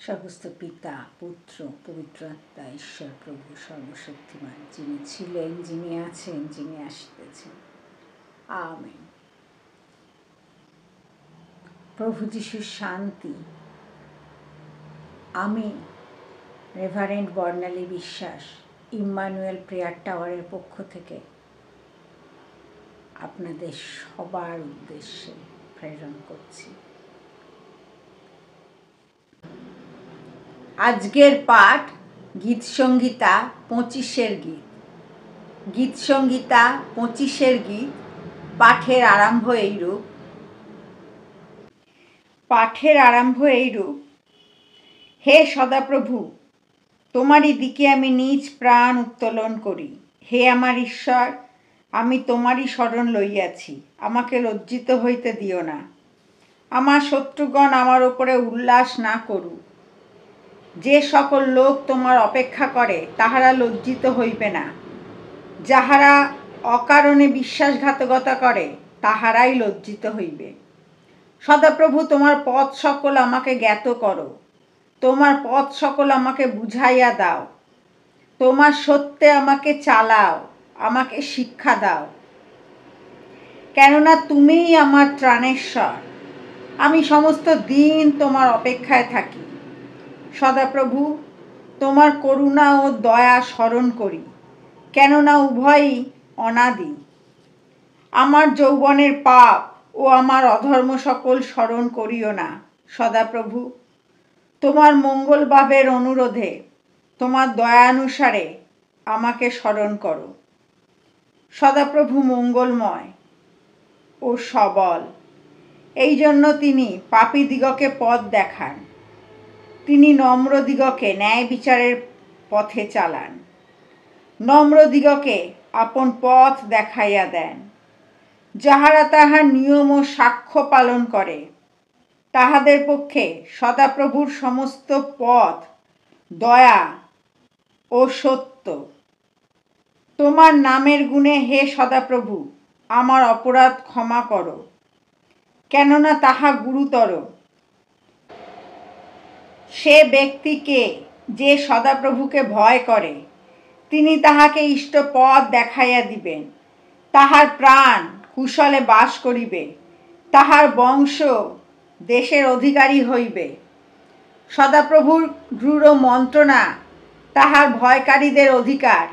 সমস্ত পিতা পুত্র পবিত্র আত্মা ঈশ্বর প্রভু সর্বশক্তিমান, যিনি ছিলেন, যিনি আছেন, যিনি আসিতেছেন। আমেন। প্রভু যিশুর শান্তি। আমি রেভারেন্ড বর্ণালী বিশ্বাস ইম্মানুয়েল প্রেয়ার টাওয়ারের পক্ষ থেকে আপনাদের সবার উদ্দেশ্যে প্রেরণ করছি। আজকের পাঠ গীতসংগীতা 25-এর গীত। গীতসংগীতা 25-এর গীত পাঠের আরম্ভ এইরূপ। হে সদাপ্রভু, তোমারই দিকে আমি নিজ প্রাণ উত্তোলন করি। হে আমার ঈশ্বর, আমি তোমারই শরণ লইয়াছি, আমাকে লজ্জিত হইতে দিও না। আমার শত্রুগণ আমার ওপরে উল্লাস না করুক। যে সকল লোক তোমার অপেক্ষা করে তাহারা লজ্জিত হইবে না। যাহারা অকারণে বিশ্বাসঘাতকতা করে তাহারাই লজ্জিত হইবে। সদাপ্রভু, তোমার পথ সকল আমাকে জ্ঞাত করো, তোমার পথ সকল আমাকে বুঝাইয়া দাও। তোমার সত্যে আমাকে চালাও, আমাকে শিক্ষা দাও। কেননা তুমিই আমার ত্রাণেশ্বর, আমি সমস্ত দিন তোমার অপেক্ষায় থাকি। সদাপ্রভু, তোমার করুণা ও দয়া স্মরণ করি, কেননা উভয়ই অনাদি। আমার যৌবনের পাপ ও আমার অধর্ম সকল স্মরণ করিও না। সদাপ্রভু, তোমার মঙ্গল ভাবের অনুরোধে তোমার দয়ানুসারে আমাকে স্মরণ করো। সদাপ্রভু মঙ্গলময় ও সবল, এই জন্য তিনি পাপীদিগকে পথ দেখান। তিনি নম্রদিগকে ন্যায় বিচারের পথে চালান, নম্রদিগকে আপন পথ দেখাইয়া দেন। যাহারা তাহার নিয়ম ও সাক্ষ্য পালন করে তাহাদের পক্ষে সদাপ্রভুর সমস্ত পথ দয়া ও সত্য। তোমার নামের গুণে হে সদাপ্রভু আমার অপরাধ ক্ষমা করো, কেননা তাহা গুরুতর। সে ব্যক্তিকে যে সদাপ্রভুকে ভয় করে তিনি তাহাকে ইষ্ট পথ দেখাইয়া দিবেন। তাহার প্রাণ কুশলে বাস করিবে, তাহার বংশ দেশের অধিকারী হইবে। সদাপ্রভুর দৃঢ় মন্ত্রণা তাহার ভয়কারীদের অধিকার।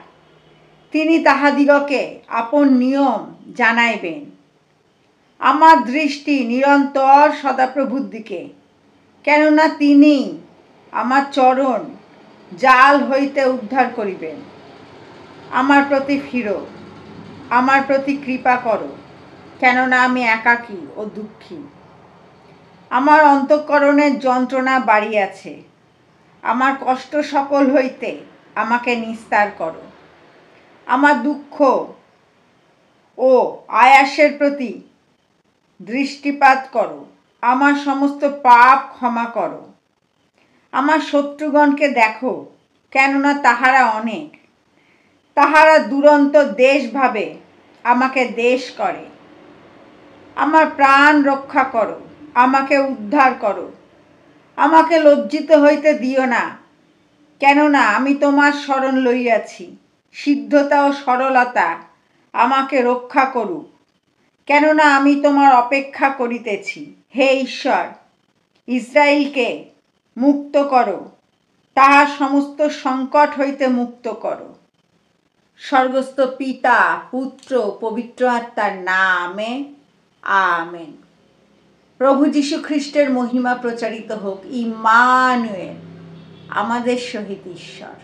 তিনি তাহাদিগকে আপন নিয়ম জানাইবেন। আমার দৃষ্টি নিরন্তর সদাপ্রভুর দিকে, কেননা তিনি আমার চরণ জাল হইতে উদ্ধার করিবেন। আমার প্রতি ফিরো, আমার প্রতি কৃপা করো, কেননা আমি একাকী ও দুঃখী। আমার অন্তঃকরণের যন্ত্রণা বাড়িয়াছে, আমার কষ্ট সকল হইতে আমাকে নিস্তার করো। আমার দুঃখ ও আয়াসের প্রতি দৃষ্টিপাত করো, আমার সমস্ত পাপ ক্ষমা করো। আমার শত্রুগণকে দেখো, কেননা তাহারা অনেক। তাহারা দুরন্ত দেশ ভাবে আমাকে দেশ করে। আমার প্রাণ রক্ষা করো, আমাকে উদ্ধার করো। আমাকে লজ্জিত হইতে দিও না, কেননা আমি তোমার শরণ লইয়াছি। সিদ্ধতা ও সরলতা আমাকে রক্ষা করুক, কেননা আমি তোমার অপেক্ষা করিতেছি। হে ঈশ্বর, ইসরায়েলকে মুক্ত করো, তাহার সমস্ত সংকট হইতে মুক্ত করো। স্বর্গস্থ পিতা পুত্র পবিত্র আত্মার নামে আমেন। প্রভু যীশু খ্রিস্টের মহিমা প্রচারিত হোক। ইম্মানুয়েল, আমাদের সহিত ঈশ্বর।